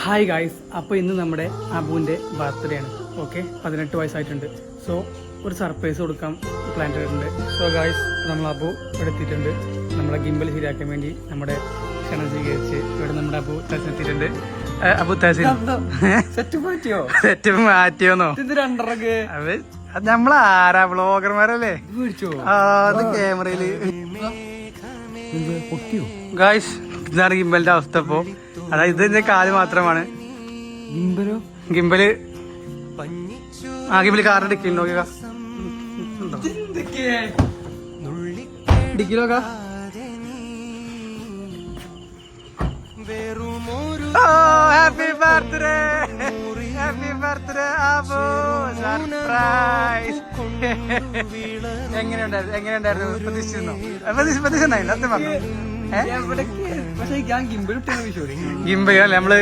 Hi guys, അപ്പോൾ ഇന്ന് നമ്മുടെ അബുവിൻ്റെ ബർത്ത്ഡേ ആണ്. ഓക്കെ, 18 വയസ്സായിട്ടുണ്ട്. സോ ഒരു സർപ്രൈസ് കൊടുക്കാൻ പ്ലാൻ ചെയ്തിട്ടുണ്ട്. സോ ഗായ്സ്, നമ്മൾ അബു ഇവിടെ എത്തിയിട്ടുണ്ട്. നമ്മളെ ഗിംബൽ ശരിയാക്കാൻ വേണ്ടി നമ്മുടെ ക്ഷണം സ്വീകരിച്ച് ഇവിടെ നമ്മുടെ അബു തഹസിൻ എത്തിയിട്ടുണ്ട്. അബു തഹസിൻ സെറ്റ് മാറ്റിയോന്നോ? അത് നമ്മളാരാ വ്ളോഗർമാരല്ലേ? അത് ക്യാമറയില് ഗായ്സ്, ഇതാണ് ഗിംബലിന്റെ അവസ്ഥ. ഇപ്പോ അതായത് ഇതിന്റെ കാല് മാത്രമാണ് ഗിംബല്. ഗിംബല് കാറിന്റെ ഡിക്കിൽ നോക്കിയ ഡിക്കിലോക്ക. Happy birthday, happy birthday Abu. Surprise. എങ്ങനെയുണ്ടായിരുന്നു? പ്രതീക്ഷിച്ചിരുന്നോ? സത്യം പറഞ്ഞു. ഗിംബൽ നമ്മള്